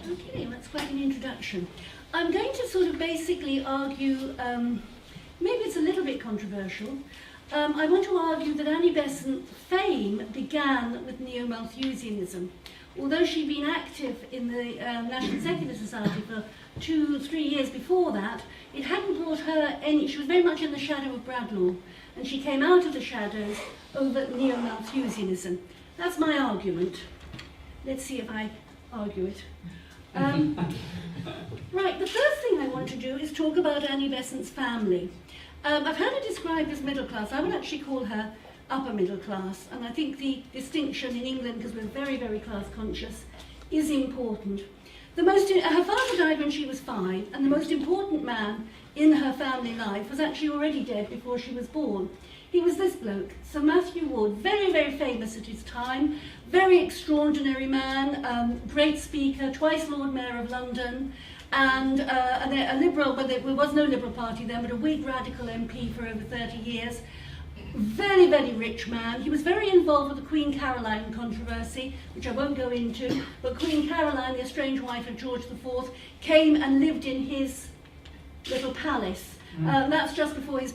Okay, that's quite an introduction. I'm going to sort of basically argue, maybe it's a little bit controversial. I want to argue that Annie Besant's fame began with Neo-Malthusianism. Although she'd been active in the National Secular Society for 2-3 years before that, it hadn't brought her any, she was very much in the shadow of Bradlaugh, and she came out of the shadows over Neo-Malthusianism. That's my argument. Let's see if I argue it. Right, the first thing I want to do is talk about Annie Besant's family. I've heard her described as middle class. I would actually call her upper middle class, and I think the distinction in England, because we're very, very class conscious, is important. Her father died when she was 5, and the most important man in her family life was actually already dead before she was born. He was this bloke, Sir Matthew Wood, very, very famous at his time, very extraordinary man, great speaker, twice Lord Mayor of London, and a Liberal, but there was no Liberal Party then, but a Whig radical MP for over 30 years. Very, very rich man. He was very involved with the Queen Caroline controversy, which I won't go into, but Queen Caroline, the estranged wife of George IV, came and lived in his little palace. That's just before his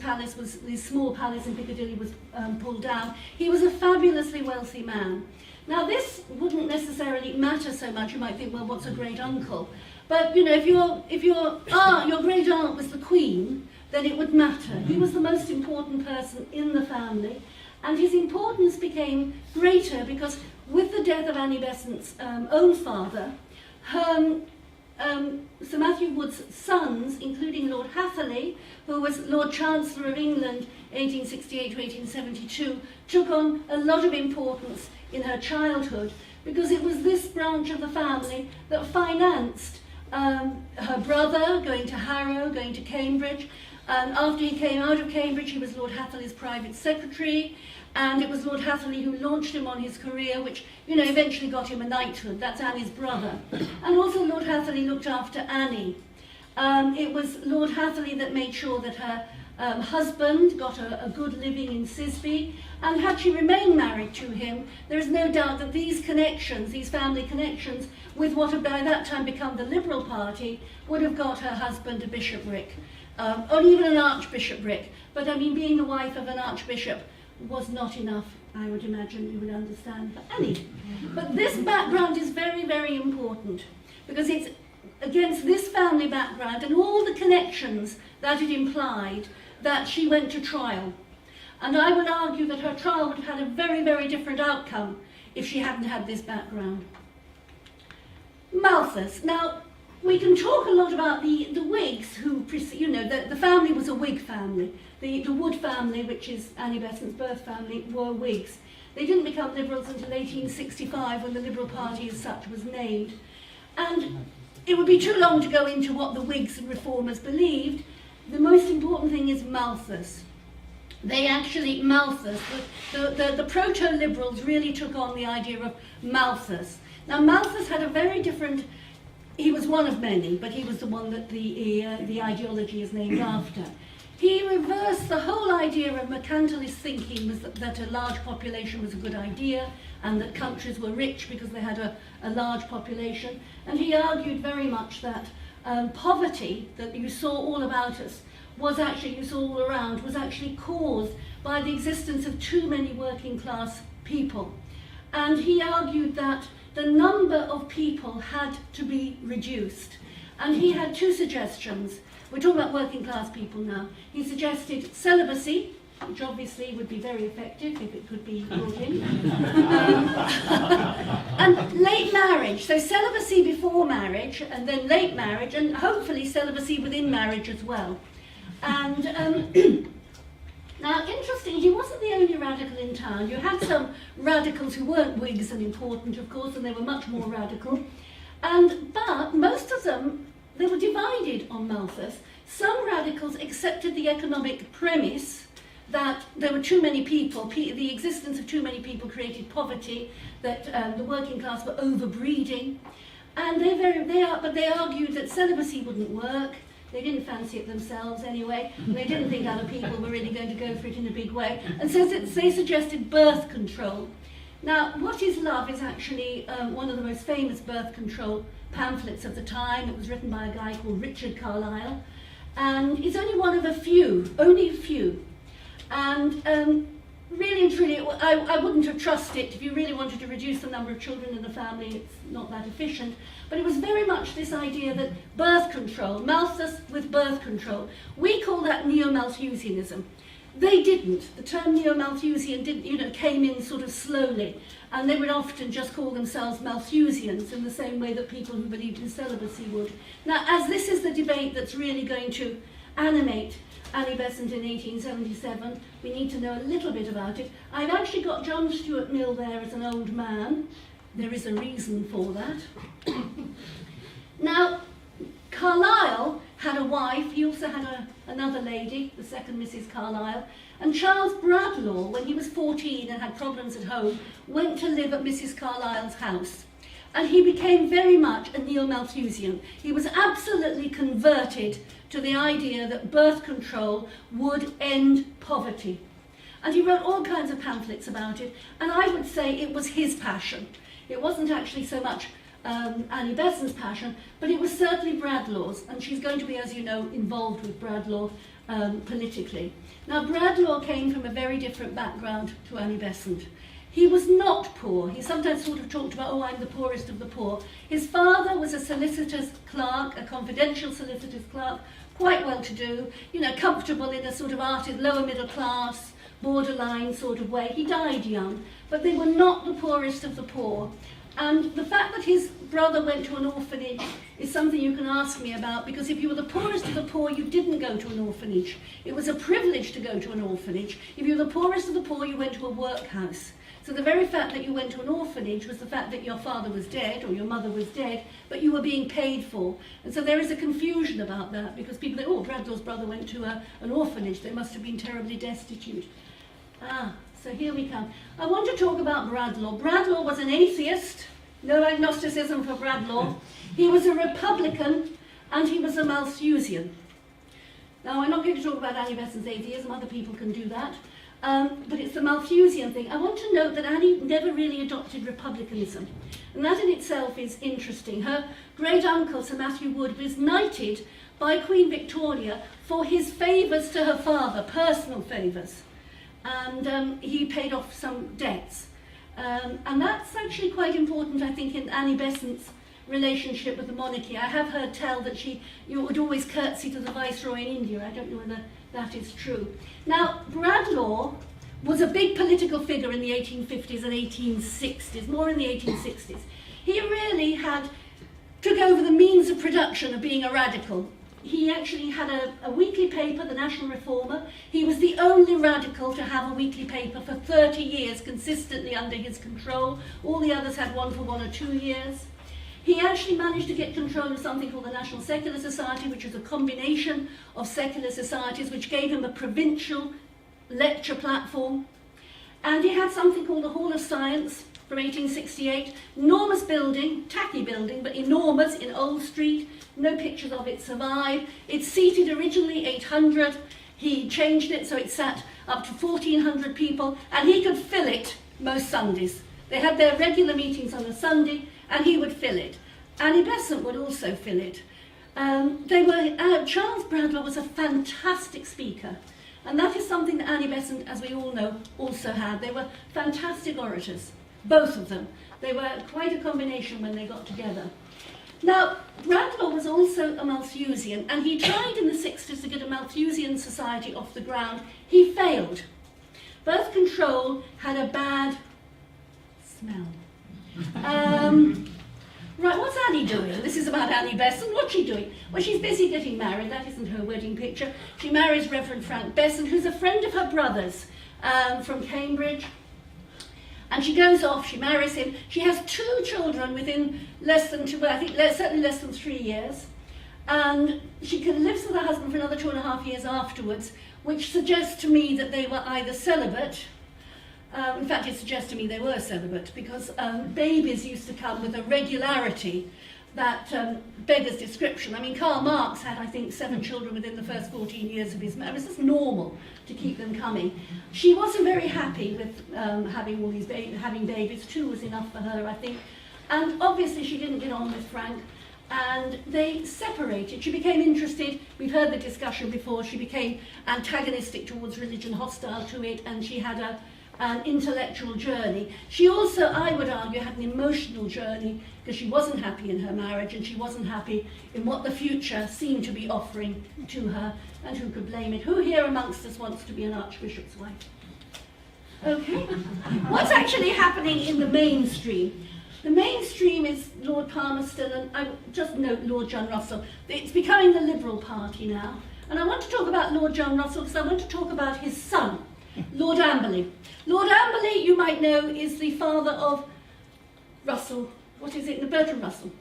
small palace in Piccadilly was pulled down. He was a fabulously wealthy man. Now this wouldn't necessarily matter so much. You might think, well, what's a great uncle? But you know, if your great aunt was the Queen, then it would matter. He was the most important person in the family, and his importance became greater because with the death of Annie Besant's own father, Sir Matthew Wood's sons, including Lord Hatherley, who was Lord Chancellor of England 1868 to 1872, took on a lot of importance in her childhood because it was this branch of the family that financed her brother going to Harrow, going to Cambridge. After he came out of Cambridge, he was Lord Hatherley's private secretary, and it was Lord Hatherley who launched him on his career, which, you know, eventually got him a knighthood. That's Annie's brother. And also Lord Hatherley looked after Annie. It was Lord Hatherley that made sure that her husband got a good living in Sisby, and had she remained married to him, there is no doubt that these connections, these family connections, with what had by that time become the Liberal Party, would have got her husband a bishopric. Or even an archbishopric, but I mean, being the wife of an archbishop was not enough, I would imagine you would understand, for Annie. But this background is very, very important, because it's against this family background and all the connections that it implied that she went to trial. And I would argue that her trial would have had a very, very different outcome if she hadn't had this background. Malthus. Now, we can talk a lot about the Whigs who, you know, the family was a Whig family. The Wood family, which is Annie Besant's birth family, were Whigs. They didn't become Liberals until 1865 when the Liberal Party as such was named. And it would be too long to go into what the Whigs and Reformers believed. The most important thing is Malthus. They actually, Malthus, the proto-liberals really took on the idea of Malthus. Now Malthus had a very different, he was one of many, but he was the one that the ideology is named after. He reversed the whole idea of mercantilist thinking, was that a large population was a good idea and that countries were rich because they had a large population. And he argued very much that poverty that you saw all about us was actually, you saw all around, was actually caused by the existence of too many working class people. And he argued that the number of people had to be reduced. And he had two suggestions. We're talking about working class people now. He suggested celibacy, which obviously would be very effective if it could be brought in, and late marriage. So celibacy before marriage, and then late marriage, and hopefully celibacy within marriage as well. And now, interesting, he wasn't the only radical in town. You had some radicals who weren't Whigs and important, of course, and they were much more radical. But most of them, they were divided on Malthus. Some radicals accepted the economic premise that there were too many people, the existence of too many people created poverty, that the working class were overbreeding, and they argued that celibacy wouldn't work. They didn't fancy it themselves anyway, and they didn't think other people were really going to go for it in a big way. And so they suggested birth control. Now, What is Love is actually one of the most famous birth control pamphlets of the time. It was written by a guy called Richard Carlisle, and it's only one of only a few. And really and truly, I wouldn't have trusted it. If you really wanted to reduce the number of children in the family, it's not that efficient. But it was very much this idea that birth control, Malthus with birth control, we call that Neo-Malthusianism. They didn't. The term Neo-Malthusian came in sort of slowly, and they would often just call themselves Malthusians in the same way that people who believed in celibacy would. Now, as this is the debate that's really going to animate Annie Besant in 1877, we need to know a little bit about it. I've actually got John Stuart Mill there as an old man. There is a reason for that. Now, Carlisle had a wife. He also had another lady, the second Mrs. Carlisle. And Charles Bradlaugh, when he was 14 and had problems at home, went to live at Mrs. Carlisle's house. And he became very much a Neo-Malthusian. He was absolutely converted to the idea that birth control would end poverty. And he wrote all kinds of pamphlets about it, and I would say it was his passion. It wasn't actually so much Annie Besant's passion, but it was certainly Bradlaugh's, and she's going to be, as you know, involved with Bradlaugh politically. Now, Bradlaugh came from a very different background to Annie Besant. He was not poor. He sometimes sort of talked about, oh, I'm the poorest of the poor. His father was a solicitor's clerk, a confidential solicitor's clerk, quite well-to-do, comfortable in a sort of lower middle class, borderline sort of way. He died young, but they were not the poorest of the poor. And the fact that his brother went to an orphanage is something you can ask me about, because if you were the poorest of the poor, you didn't go to an orphanage. It was a privilege to go to an orphanage. If you were the poorest of the poor, you went to a workhouse. So the very fact that you went to an orphanage was the fact that your father was dead or your mother was dead, but you were being paid for. And so there is a confusion about that, because people think, oh, Bradlaugh's brother went to an orphanage. They must have been terribly destitute. So here we come. I want to talk about Bradlaugh. Bradlaugh was an atheist. No agnosticism for Bradlaugh. He was a Republican, and he was a Malthusian. Now, I'm not going to talk about Annie Besant's atheism. Other people can do that. But it's the Malthusian thing. I want to note that Annie never really adopted republicanism. And that in itself is interesting. Her great-uncle, Sir Matthew Wood, was knighted by Queen Victoria for his favours to her father, personal favours. And he paid off some debts. And that's actually quite important, I think, in Annie Besant's relationship with the monarchy. I have heard tell that she would always curtsy to the Viceroy in India. I don't know whether that is true. Now, Bradlaugh was a big political figure in the 1850s and 1860s, more in the 1860s. He really took over the means of production of being a radical. He actually had a weekly paper, the National Reformer. He was the only radical to have a weekly paper for 30 years consistently under his control. All the others had one for 1 or 2 years. He actually managed to get control of something called the National Secular Society, which was a combination of secular societies, which gave him a provincial lecture platform. And he had something called the Hall of Science from 1868, enormous building, tacky building, but enormous in Old Street. No pictures of it survive. It seated originally 800. He changed it so it sat up to 1,400 people, and he could fill it most Sundays. They had their regular meetings on a Sunday, and he would fill it. Annie Besant would also fill it. Charles Bradlaugh was a fantastic speaker, and that is something that Annie Besant, as we all know, also had. They were fantastic orators, both of them. They were quite a combination when they got together. Now, Bradlaugh was also a Malthusian, and he tried in the 60s to get a Malthusian society off the ground. He failed. Birth control had a bad smell. Right, what's Annie doing? This is about Annie Besant. What's she doing? Well, she's busy getting married. That isn't her wedding picture. She marries Reverend Frank Besant, who's a friend of her brother's from Cambridge. And she goes off, she marries him. She has 2 children within certainly less than 3 years. And she lives with her husband for another 2.5 years afterwards, which suggests to me that they were either celibate. In fact, it suggests to me they were celibate, because babies used to come with a regularity beggars description. I mean, Karl Marx had, I think, 7 children within the first 14 years of his marriage. It's just normal to keep them coming. She wasn't very happy with having all these having babies. 2 was enough for her, I think. And obviously she didn't get on with Frank, and they separated. She became interested, we've heard the discussion before, she became antagonistic towards religion, hostile to it, and she had an intellectual journey. She also, I would argue, had an emotional journey, because she wasn't happy in her marriage, and she wasn't happy in what the future seemed to be offering to her, and who could blame it? Who here amongst us wants to be an archbishop's wife? Okay. What's actually happening in the mainstream? The mainstream is Lord Palmerston, and I just note Lord John Russell. It's becoming the Liberal Party now. And I want to talk about Lord John Russell because I want to talk about his son, Lord Amberley. Lord Amberley, you might know, is the father of Russell, Bertrand Russell.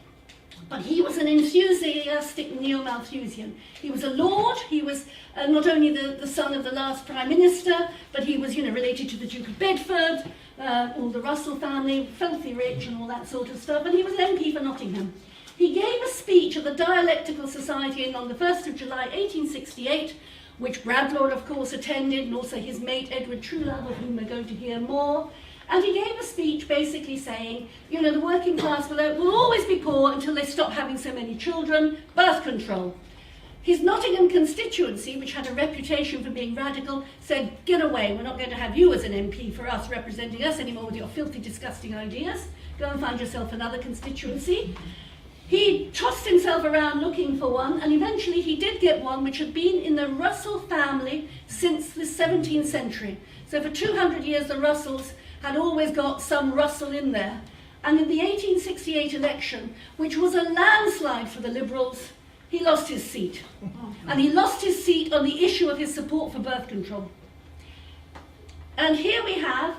But he was an enthusiastic Neo-Malthusian. He was a lord, he was not only the son of the last Prime Minister, but he was, related to the Duke of Bedford, all the Russell family, filthy rich and all that sort of stuff, and he was an MP for Nottingham. He gave a speech at the Dialectical Society on the 1st of July 1868, which Bradlaugh, of course, attended, and also his mate Edward Truelove, of whom we're going to hear more. And he gave a speech basically saying, the working class will always be poor until they stop having so many children, birth control. His Nottingham constituency, which had a reputation for being radical, said, get away, we're not going to have you as an MP for us, representing us anymore with your filthy, disgusting ideas. Go and find yourself another constituency. He tossed himself around looking for one, and eventually he did get one which had been in the Russell family since the 17th century. So for 200 years the Russells had always got some Russell in there. And in the 1868 election, which was a landslide for the Liberals, he lost his seat. And he lost his seat on the issue of his support for birth control. And here we have,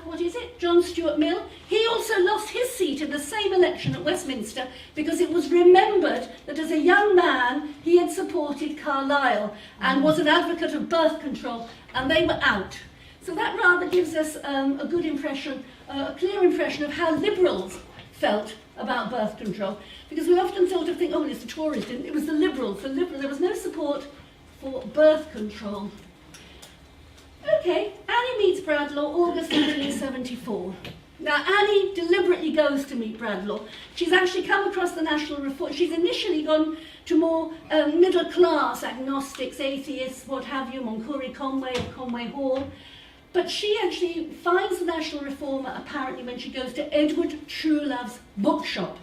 John Stuart Mill. He also lost his seat in the same election at Westminster because it was remembered that as a young man he had supported Carlyle and was an advocate of birth control, and they were out. So that rather gives us a good impression, a clear impression of how Liberals felt about birth control. Because we often sort of think, it's the Tories, it was the Liberals. There was no support for birth control. Okay, Annie meets Bradlaugh, August 1974. Now, Annie deliberately goes to meet Bradlaugh. She's actually come across the National Reform. She's initially gone to more middle-class agnostics, atheists, what have you, Moncuri Conway of Conway Hall. But she actually finds the National Reformer apparently when she goes to Edward Truelove's bookshop.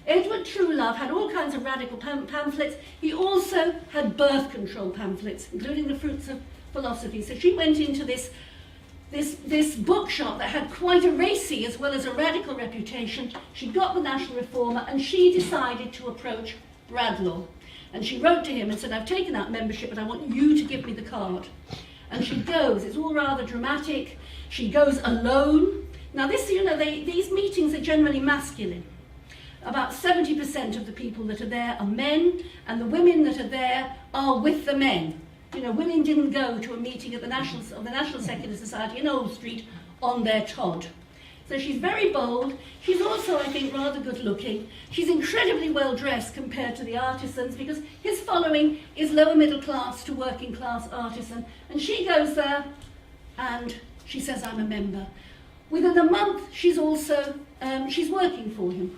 Edward Truelove had all kinds of radical pamphlets. He also had birth control pamphlets, including the Fruits of Philosophy. So she went into this bookshop that had quite a racy as well as a radical reputation. She got the National Reformer, and she decided to approach Bradlaugh. And she wrote to him and said, I've taken out membership, but I want you to give me the card. And she goes, it's all rather dramatic. She goes alone. Now these meetings are generally masculine. About 70% of the people that are there are men, and the women that are there are with the men. Women didn't go to a meeting at the National Secular Society in Old Street on their Todd. So she's very bold. She's also, I think, rather good looking. She's incredibly well dressed compared to the artisans, because his following is lower middle class to working class artisan. And she goes there and she says, I'm a member. Within a month, she's working for him.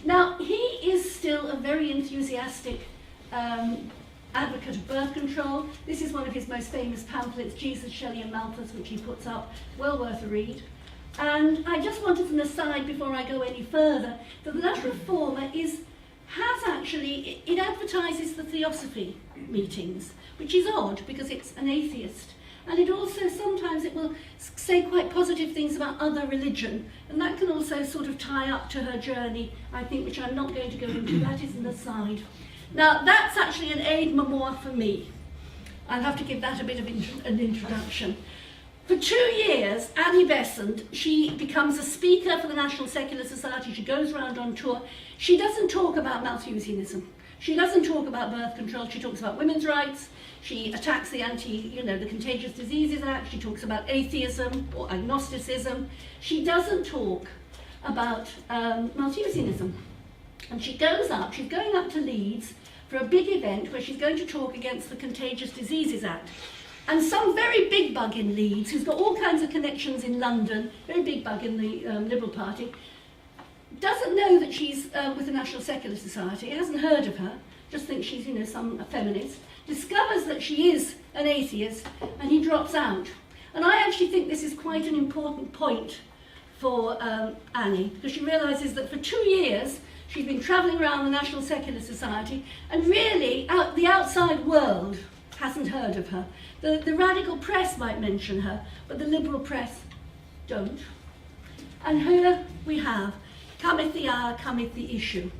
Now, he is still a very enthusiastic advocate of birth control. This is one of his most famous pamphlets, Jesus, Shelley and Malthus, which he puts up, well worth a read. And I just wanted an aside before I go any further, that the National Reformer it advertises the Theosophy meetings, which is odd because it's an atheist. And it also, sometimes it will say quite positive things about other religion, and that can also sort of tie up to her journey, I think, which I'm not going to go into. That is an aside. Now, that's actually an aide memoir for me. I'll have to give that a bit of an introduction. For 2 years, Annie Besant, she becomes a speaker for the National Secular Society. She goes around on tour. She doesn't talk about Malthusianism. She doesn't talk about birth control. She talks about women's rights. She attacks the the Contagious Diseases Act. She talks about atheism or agnosticism. She doesn't talk about Malthusianism. And she goes up, she's going up to Leeds for a big event where she's going to talk against the Contagious Diseases Act. And some very big bug in Leeds, who's got all kinds of connections in London, very big bug in the Liberal Party, doesn't know that she's with the National Secular Society, hasn't heard of her, just thinks she's, you know, a feminist, discovers that she is an atheist, and he drops out. And I actually think this is quite an important point for Annie, because she realises that for 2 years she's been travelling around the National Secular Society, and really the outside world hasn't heard of her. The radical press might mention her, but the liberal press don't. And here we have, cometh the hour, cometh the issue.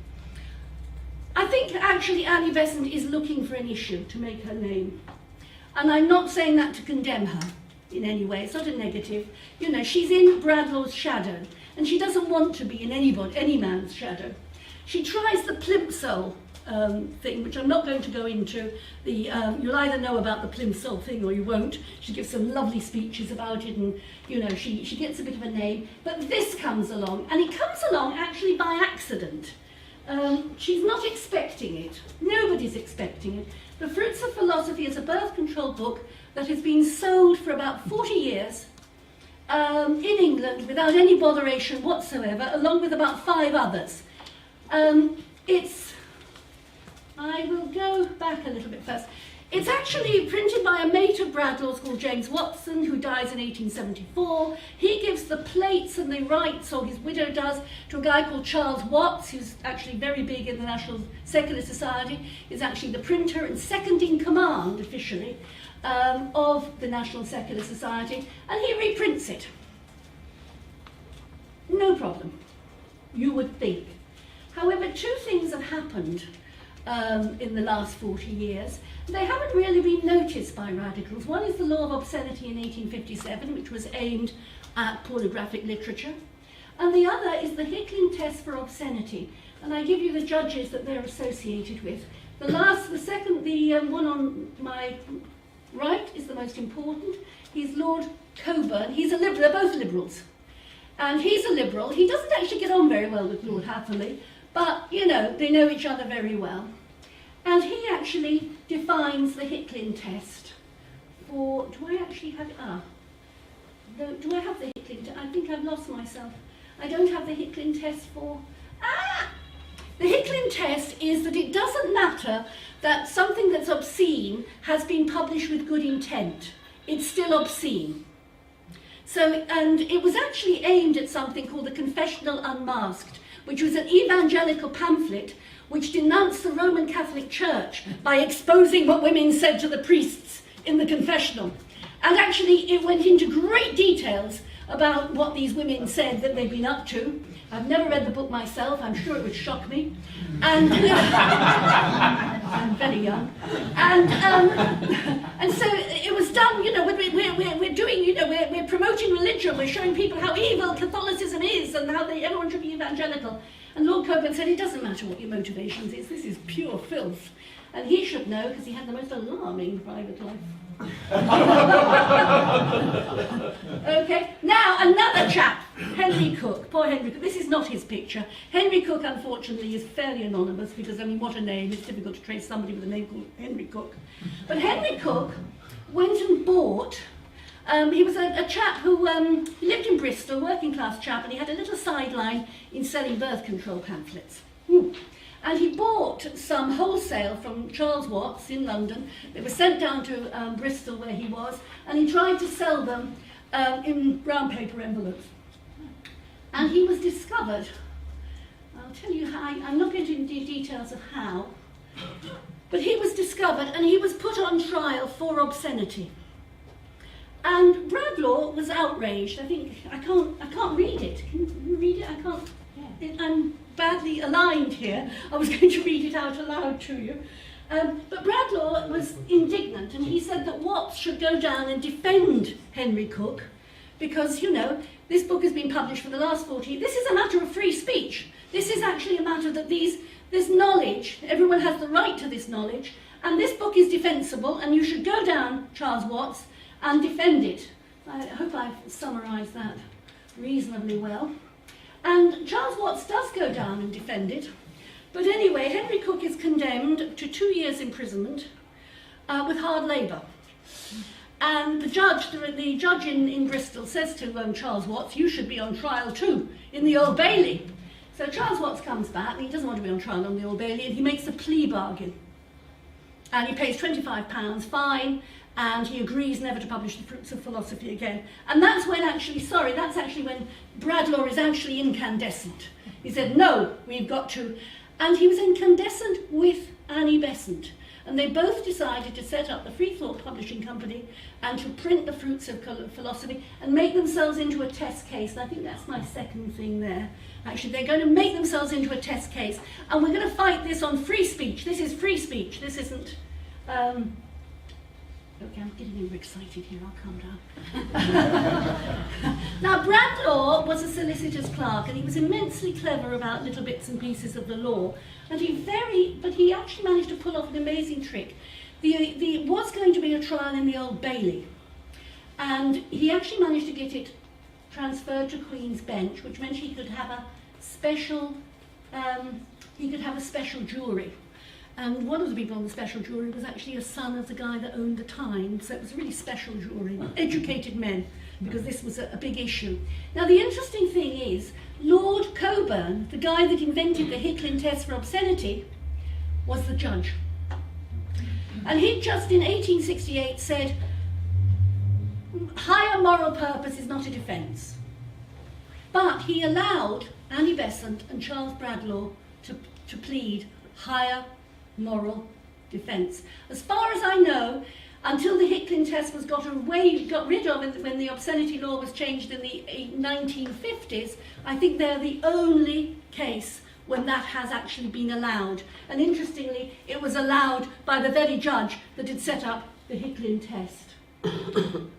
I think actually Annie Besant is looking for an issue to make her name. And I'm not saying that to condemn her in any way, it's not a negative. You know, she's in Bradlaugh's shadow, and she doesn't want to be in any man's shadow. She tries the plimsoll thing, which I'm not going to go into. You'll either know about the plimsoll thing or you won't. She gives some lovely speeches about it, and you know, she gets a bit of a name. But this comes along, and it comes along actually by accident. She's not expecting it. Nobody's expecting it. The Fruits of Philosophy is a birth control book that has been sold for about 40 years in England without any botheration whatsoever, along with about 5 others. I will go back a little bit first. It's actually printed by a mate of Bradlaugh's called James Watson, who dies in 1874. He gives the plates and the rights, or his widow does, to a guy called Charles Watts, who's actually very big in the National Secular Society, is actually the printer and second in command, officially, of the National Secular Society, and he reprints it. No problem, you would think. However, 2 things have happened in the last 40 years. They haven't really been noticed by radicals. One is the law of obscenity in 1857, which was aimed at pornographic literature. And the other is the Hicklin test for obscenity. And I give you the judges that they're associated with. The one on my right is the most important. He's Lord Coburn. He's a liberal. They're both liberals. And he's a liberal. He doesn't actually get on very well with Lord Hatherley, but, you know, they know each other very well. And he actually defines the Hicklin test for, do I actually have it? Do I have the Hicklin test? I think I've lost myself. I don't have the Hicklin test for, The Hicklin test is that it doesn't matter that something that's obscene has been published with good intent. It's still obscene. So, and it was actually aimed at something called the Confessional Unmasked, which was an evangelical pamphlet which denounced the Roman Catholic Church by exposing what women said to the priests in the confessional. And actually it went into great details about what these women said that they'd been up to. I've never read the book myself, I'm sure it would shock me. And I'm very young. And so it was done, you know, we're doing, you know, we're promoting religion, we're showing people how evil Catholicism is and how everyone should be evangelical. And Lord Coburn said, it doesn't matter what your motivations is, this is pure filth. And he should know, because he had the most alarming private life. Okay, now another chap, Henry Cook. Poor Henry Cook. This is not his picture. Henry Cook, unfortunately, is fairly anonymous because, I mean, what a name. It's difficult to trace somebody with a name called Henry Cook. But Henry Cook went and bought, he was a chap who lived in Bristol, working class chap, and he had a little sideline in selling birth control pamphlets. And he bought some wholesale from Charles Watts in London. They were sent down to Bristol where he was, and he tried to sell them in brown paper envelopes. And he was discovered. I'll tell you how, I'm not going into details of how, but he was discovered and he was put on trial for obscenity. And Bradlaugh was outraged. I think, I can't read it. Can you read it? I can't. I'm badly aligned here. I was going to read it out aloud to you. But Bradlaugh was indignant, and he said that Watts should go down and defend Henry Cook because, you know, this book has been published for the last 40 years. This is a matter of free speech. This is actually a matter that this knowledge, everyone has the right to this knowledge, and this book is defensible, and you should go down, Charles Watts, and defend it. I hope I've summarised that reasonably well. And Charles Watts does go down and defend it. But anyway, Henry Cook is condemned to 2 years imprisonment with hard labour. And the judge in Bristol says to Charles Watts, you should be on trial too, in the Old Bailey. So Charles Watts comes back, and he doesn't want to be on trial on the Old Bailey, and he makes a plea bargain. And he pays £25 fine, and he agrees never to publish the Fruits of Philosophy again. And that's when that's actually when Bradlaugh is actually incandescent. He said, no, we've got to. And he was incandescent with Annie Besant. And they both decided to set up the Free Thought Publishing Company and to print the Fruits of Philosophy and make themselves into a test case. And I think that's my second thing there. Actually, they're going to make themselves into a test case. And we're going to fight this on free speech. This is free speech. This isn't... Okay, I'm getting overexcited here, I'll calm down. Now, Bradlaugh was a solicitor's clerk, and he was immensely clever about little bits and pieces of the law. And he actually managed to pull off an amazing trick. There was going to be a trial in the Old Bailey, and he actually managed to get it transferred to Queen's Bench, which meant he could have a special jury. And one of the people on the special jury was actually a son of the guy that owned the Times, so it was a really special jury, educated men, because this was a big issue. Now, the interesting thing is, Lord Cockburn, the guy that invented the Hicklin test for obscenity, was the judge. And he just in 1868 said, higher moral purpose is not a defence. But he allowed Annie Besant and Charles Bradlaugh to plead higher moral defence. As far as I know, until the Hicklin test was got rid of when the obscenity law was changed in the 1950s, I think they're the only case when that has actually been allowed. And interestingly, it was allowed by the very judge that had set up the Hicklin test.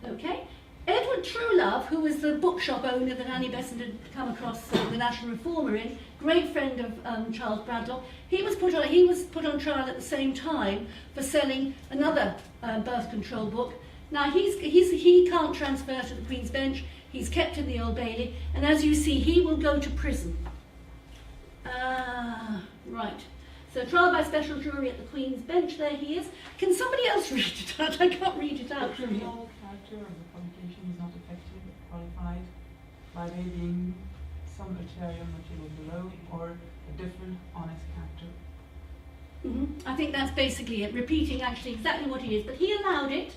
Okay? Edward Truelove, who was the bookshop owner that Annie Besant had come across the National Reformer in, great friend of Charles Bradlaugh, he was put on trial at the same time for selling another birth control book. Now he can't transfer to the Queen's Bench. He's kept in the Old Bailey, and as you see, he will go to prison. Right. So trial by special jury at the Queen's Bench. There he is. Can somebody else read it out? I can't read it out from here. Character of the publication is not effective or qualified by there being some ulterior motive below or a different honest character. I think that's basically it, repeating actually exactly what it is. But he allowed it.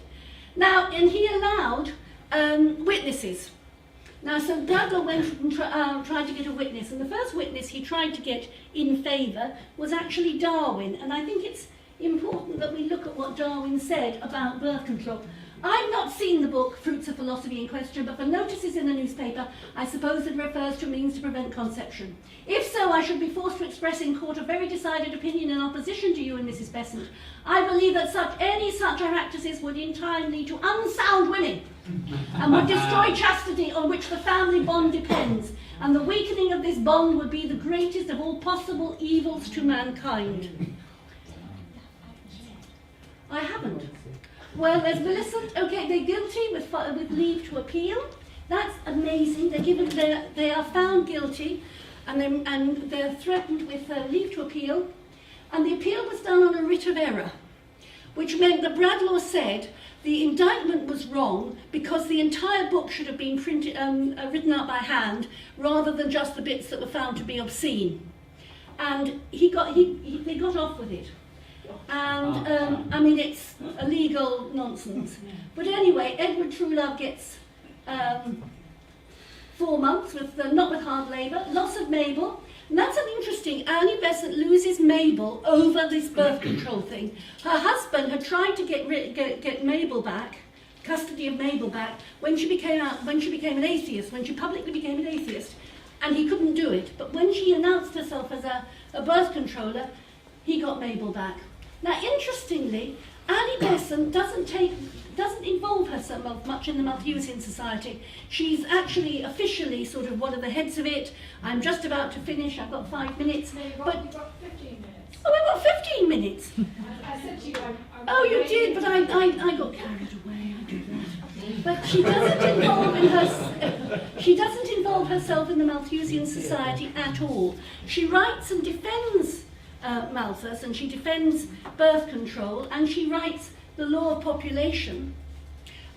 Now, and he allowed witnesses. Now, so Bradlaugh went and tried to get a witness, and the first witness he tried to get in favour was actually Darwin. And I think it's important that we look at what Darwin said about birth control. I've not seen the book Fruits of Philosophy in question, but the notices in the newspaper, I suppose it refers to means to prevent conception. If so, I should be forced to express in court a very decided opinion in opposition to you and Mrs. Besant. I believe that any such practices would in time lead to unsound women and would destroy chastity on which the family bond depends, and the weakening of this bond would be the greatest of all possible evils to mankind. I haven't. Well, there's Millicent. Okay, they're guilty with leave to appeal. That's amazing. They are found guilty, and they're threatened with leave to appeal. And the appeal was done on a writ of error, which meant that Bradlaugh said the indictment was wrong because the entire book should have been written out by hand rather than just the bits that were found to be obscene. And they got off with it. And I mean, it's illegal nonsense. But anyway, Edward Truelove gets 4 months not with hard labour, loss of Mabel. And that's an interesting. Annie Besant loses Mabel over this birth control thing. Her husband had tried to get Mabel back, custody of Mabel back, when she became an atheist, when she publicly became an atheist, and he couldn't do it. But when she announced herself as a birth controller, he got Mabel back. Now, interestingly, Annie Besant doesn't involve herself much in the Malthusian Society. She's actually officially sort of one of the heads of it. I'm just about to finish. I've got 5 minutes. No, you've got 15 minutes. Oh, I've got 15 minutes. I said to you, oh, you did, but I got carried away. I did that. But she doesn't involve involve herself in the Malthusian society at all. She writes and defends Malthus, and she defends birth control, and she writes The Law of Population,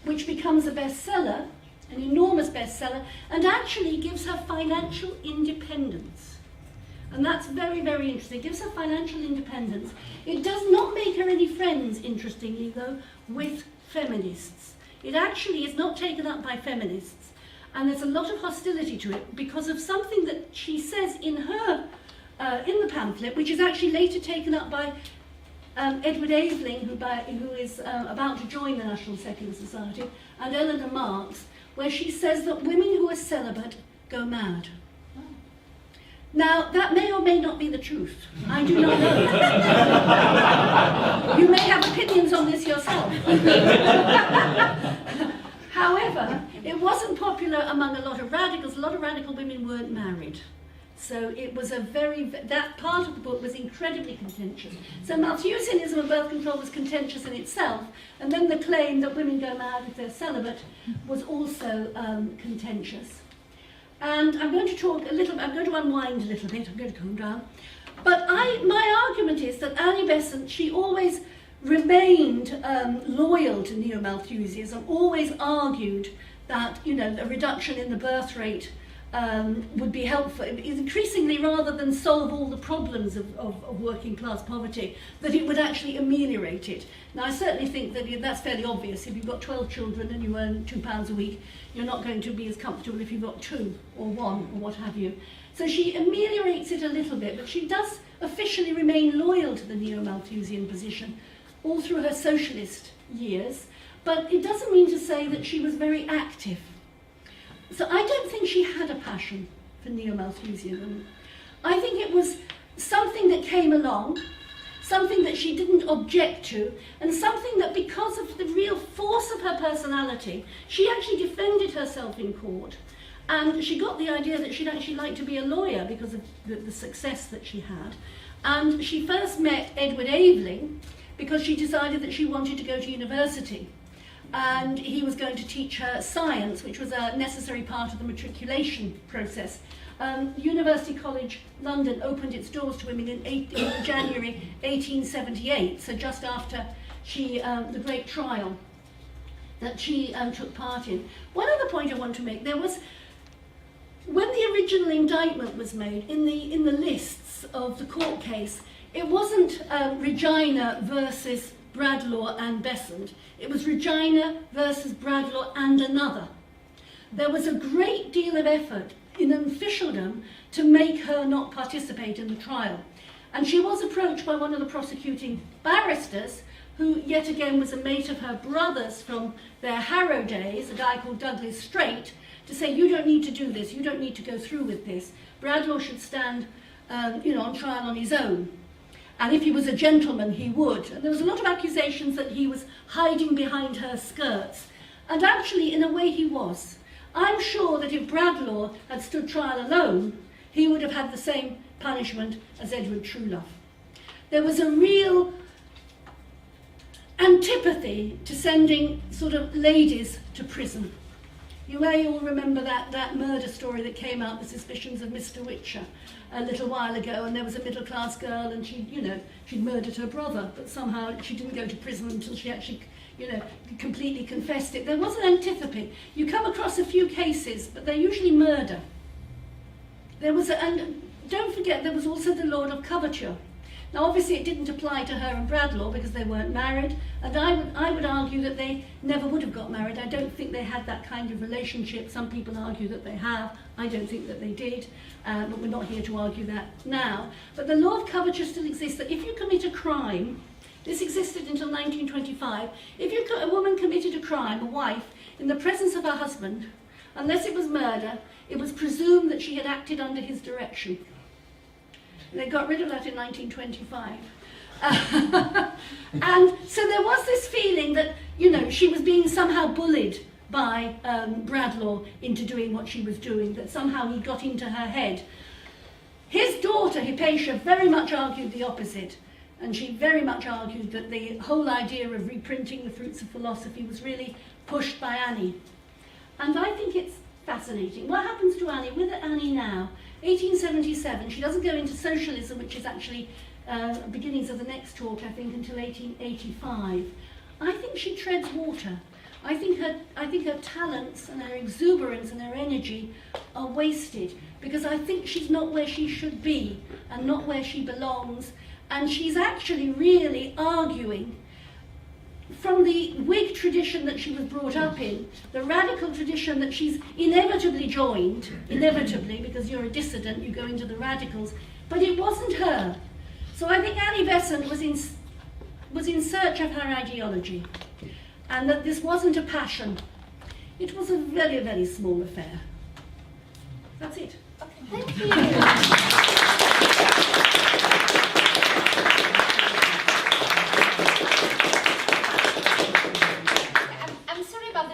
which becomes a bestseller, an enormous bestseller, and actually gives her financial independence. And that's very, very interesting. It gives her financial independence. It does not make her any friends, interestingly, though, with feminists. It actually is not taken up by feminists. And there's a lot of hostility to it because of something that she says in her, in the pamphlet, which is actually later taken up by Edward Aveling, who is about to join the National Secular Society, and Eleanor Marx, where she says that women who are celibate go mad. Now, that may or may not be the truth. I do not know. You may have opinions on this yourself. However, it wasn't popular among a lot of radicals. A lot of radical women weren't married. So it was that part of the book was incredibly contentious. So Malthusianism and birth control was contentious in itself, and then the claim that women go mad if they're celibate was also contentious. And I'm going to talk a little, I'm going to unwind a little bit, I'm going to calm down. But my argument is that Annie Besant, she always remained loyal to Neo-Malthusianism, always argued that, you know, a reduction in the birth rate would be helpful, increasingly rather than solve all the problems of working class poverty, that it would actually ameliorate it. Now I certainly think that that's fairly obvious. If you've got 12 children and you earn £2 a week, you're not going to be as comfortable if you've got 2 or 1 or what have you. So she ameliorates it a little bit, but she does officially remain loyal to the Neo-Malthusian position all through her socialist years, but it doesn't mean to say that she was very active. So I don't think she had a passion for Neo-Malthusianism. I think it was something that came along, something that she didn't object to, and something that, because of the real force of her personality, she actually defended herself in court. And she got the idea that she'd actually like to be a lawyer because of the success that she had. And she first met Edward Aveling because she decided that she wanted to go to university. And he was going to teach her science, which was a necessary part of the matriculation process. University College London opened its doors to women in January 1878, so just after the great trial that she took part in. One other point I want to make, there was, when the original indictment was made, in the lists of the court case, it wasn't Regina versus Bradlaugh and Besant. It was Regina versus Bradlaugh and another. There was a great deal of effort in officialdom to make her not participate in the trial. And she was approached by one of the prosecuting barristers, who yet again was a mate of her brother's from their Harrow days, a guy called Douglas Strait, to say, you don't need to do this, you don't need to go through with this. Bradlaugh should stand on trial on his own. And if he was a gentleman, he would. And there was a lot of accusations that he was hiding behind her skirts. And actually, in a way, he was. I'm sure that if Bradlaugh had stood trial alone, he would have had the same punishment as Edward Truelove. There was a real antipathy to sending sort of ladies to prison. You may all remember that murder story that came out, the suspicions of Mr. Witcher, a little while ago, and there was a middle-class girl, and she'd murdered her brother, but somehow she didn't go to prison until she actually, completely confessed it. There was an antipathy. You come across a few cases, but they're usually murder. And don't forget, there was also the law of coverture. Now, obviously, it didn't apply to her and Bradlaugh because they weren't married, and I would argue that they never would have got married. I don't think they had that kind of relationship. Some people argue that they have. I don't think that they did, but we're not here to argue that now. But the law of coverture still exists, that if you commit a crime, this existed until 1925, if a woman committed a crime, a wife, in the presence of her husband, unless it was murder, it was presumed that she had acted under his direction. They got rid of that in 1925. And so there was this feeling that, she was being somehow bullied by Bradlaugh into doing what she was doing, that somehow he got into her head. His daughter, Hypatia, very much argued the opposite, and she very much argued that the whole idea of reprinting the fruits of philosophy was really pushed by Annie. And I think it's fascinating. What happens to Annie? With Annie now, 1877, she doesn't go into socialism, which is actually beginnings of the next talk, I think, until 1885. I think she treads water. I think her talents and her exuberance and her energy are wasted, because I think she's not where she should be and not where she belongs, and she's actually really arguing from the Whig tradition that she was brought up in, the radical tradition that she's inevitably joined, inevitably, because you're a dissident, you go into the radicals, but it wasn't her. So I think Annie Besant was in search of her ideology, and that this wasn't a passion. It was a very, very small affair. That's it. Okay, thank you.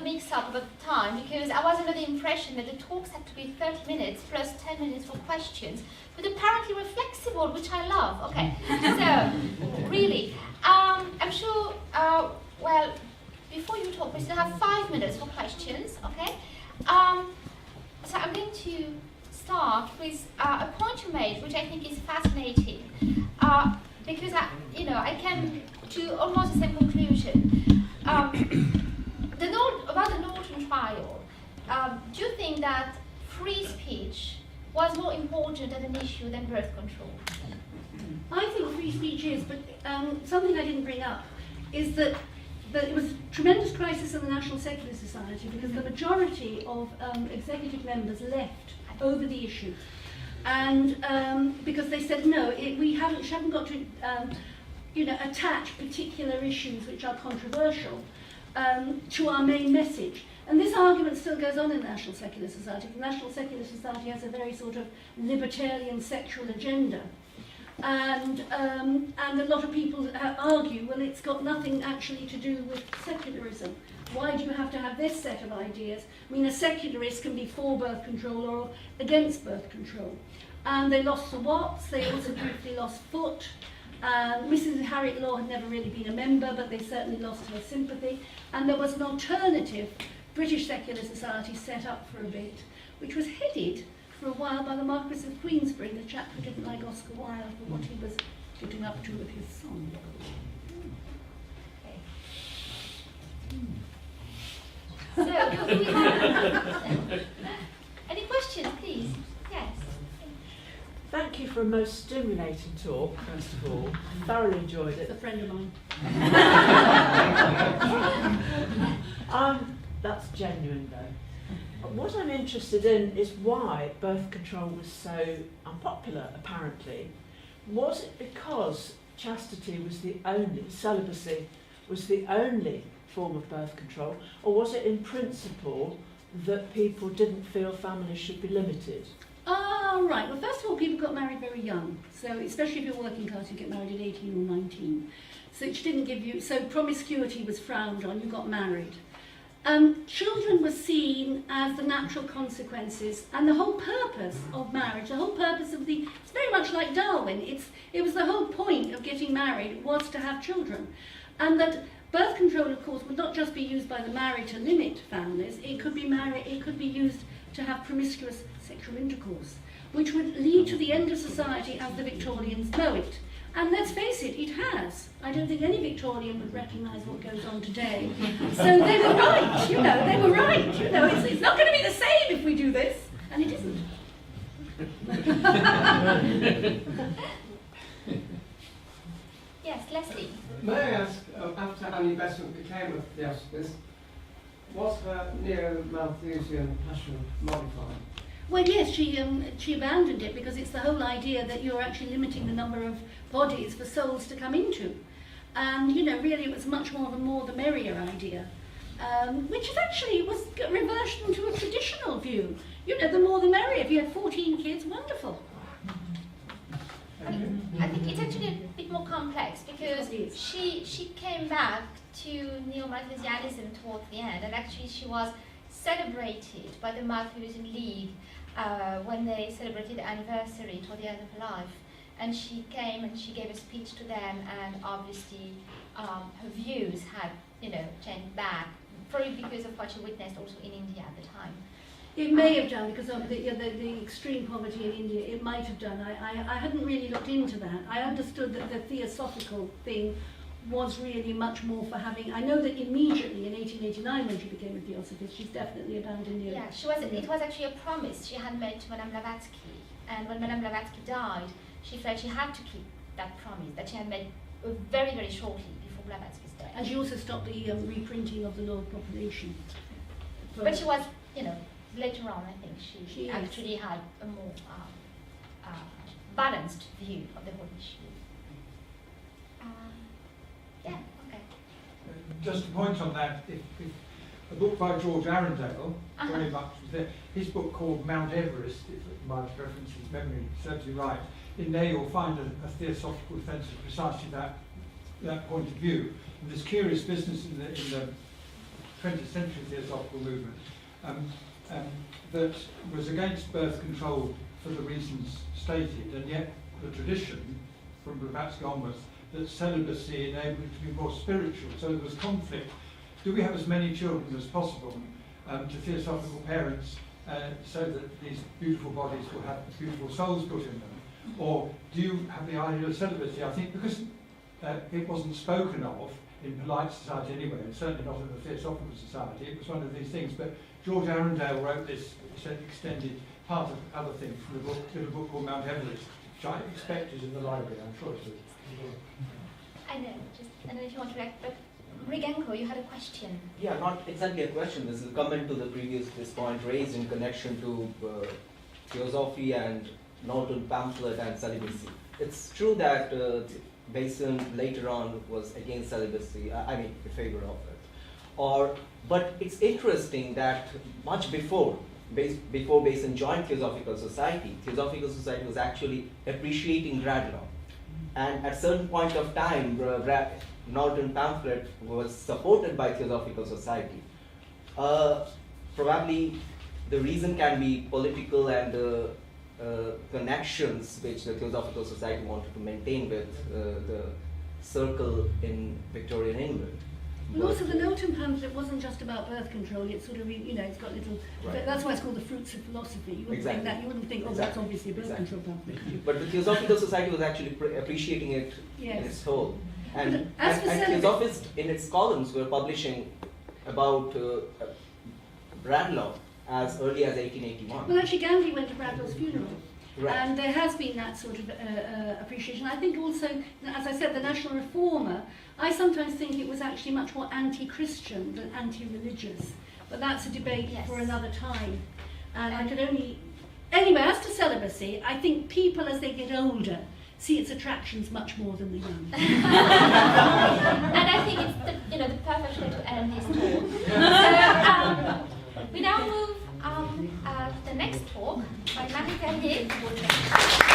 Mix-up about the time, because I was under the impression that the talks had to be 30 minutes plus 10 minutes for questions, but apparently we're flexible, which I love. Okay, so really, I'm sure, well, before you talk, we still have 5 minutes for questions, okay? So I'm going to start with a point you made, which I think is fascinating, because I came to almost the same conclusion. About the Norton trial, do you think that free speech was more important as an issue than birth control? I think free speech is, but something I didn't bring up is that it was a tremendous crisis in the National Secular Society, because the majority of executive members left over the issue, and because they said no, we haven't got to attach particular issues which are controversial to our main message. And this argument still goes on in the National Secular Society. The National Secular Society has a very sort of libertarian sexual agenda. And a lot of people argue, well, it's got nothing actually to do with secularism. Why do you have to have this set of ideas? I mean, a secularist can be for birth control or against birth control. And they lost the Watts, they also briefly lost Foote. Mrs. Harriet Law had never really been a member, but they certainly lost her sympathy. And there was an alternative British Secular Society set up for a bit, which was headed for a while by the Marquis of Queensberry, the chap who didn't like Oscar Wilde for what he was getting up to with his song. Okay. So, do we have any questions, please? Yes. Thank you for a most stimulating talk, first of all. Thoroughly enjoyed It's a it. friend of mine. That's genuine, though. What I'm interested in is why birth control was so unpopular, apparently. Was it because chastity was celibacy was the only form of birth control, or was it in principle that people didn't feel families should be limited? Right. Well, first of all, people got married very young. So, especially if you're working class, you get married at 18 or 19. So, it didn't give you. So, promiscuity was frowned on. You got married. Children were seen as the natural consequences and the whole purpose of marriage. The whole purpose of it's very much like Darwin. It was the whole point of getting married was to have children, and that birth control, of course, would not just be used by the married to limit families. It could be used to have promiscuous sexual intercourse, which would lead to the end of society as the Victorians know it. And let's face it, it has. I don't think any Victorian would recognise what goes on today. So they were right, they were right. It's not going to be the same if we do this, and it isn't. Yes, Leslie. May I ask, after Annie Besant became a theosophist, was her Neo-Malthusian passion modified? Well, yes, she abandoned it because it's the whole idea that you're actually limiting the number of bodies for souls to come into. And, really it was much more of a more the merrier idea, which is actually was a reversion to a traditional view. The more the merrier. If you had 14 kids, wonderful. I think it's actually a bit more complex, because she came back to Neo-Malthusianism towards the end, and actually she was celebrated by the Malthusian League when they celebrated the anniversary toward the end of her life. And she came and she gave a speech to them, and obviously her views had, changed back, probably because of what she witnessed also in India at the time. It may have done because of the extreme poverty in India. It might have done. I hadn't really looked into that. I understood that the theosophical thing was really much more for having. I know that immediately in 1889, when she became a theosophist, she's definitely abandoned India. Yeah, she was. It was actually a promise she had made to Madame Blavatsky, and when Madame Blavatsky died, she felt she had to keep that promise that she had made very, very shortly before Blavatsky's death. And she also stopped the reprinting of the law of population. But she was, later on, I think she She actually had a more balanced view of the whole issue. Yeah, okay. Just a point on that, if a book by George Arundel, very much was there, his book called Mount Everest, if my reference his memory serves me right, in there you'll find a theosophical defence of precisely that point of view. And this curious business in the 20th century theosophical movement that was against birth control for the reasons stated, and yet the tradition from Blavatsky onwards that celibacy enabled it to be more spiritual. So there was conflict. Do we have as many children as possible to theosophical parents so that these beautiful bodies will have beautiful souls put in them? Or do you have the idea of celibacy? I think because it wasn't spoken of in polite society anyway, and certainly not in the Theosophical Society, it was one of these things. But George Arundel wrote this extended part of other things from the little book called Mount Everest, which I expect is in the library, I'm sure it's I know, I don't know if you want to react, but Rigenko, you had a question. Yeah, not exactly a question. This is a comment to this point raised in connection to theosophy and Norton pamphlet and celibacy. It's true that Besant later on was against celibacy, in favor of it. But it's interesting that much before Besant joined Theosophical Society was actually appreciating Radlaw. And at a certain point of time, Norton pamphlet was supported by Theosophical Society. Probably the reason can be political and connections which the Theosophical Society wanted to maintain with the circle in Victorian England. And also the Norton pamphlet wasn't just about birth control, it's sort of, it's got little, Right. That's why it's called the Fruits of Philosophy. You wouldn't think that, you wouldn't think, that's Exactly. obviously a birth control pamphlet. But the Theosophical Society was actually appreciating it in its whole. And As for Theosophists in its columns were publishing about Radlaw as early as 1881. Well, actually, Gandhi went to Bradlaugh's funeral. Right. And there has been that sort of appreciation. I think also, as I said, the National Reformer, I sometimes think it was actually much more anti-Christian than anti-religious. But that's a debate for another time. And I could only... Anyway, as to celibacy, I think people as they get older see its attractions much more than the young. And I think it's the perfect way to end this talk. So we now move to the next talk by Marie Perrier.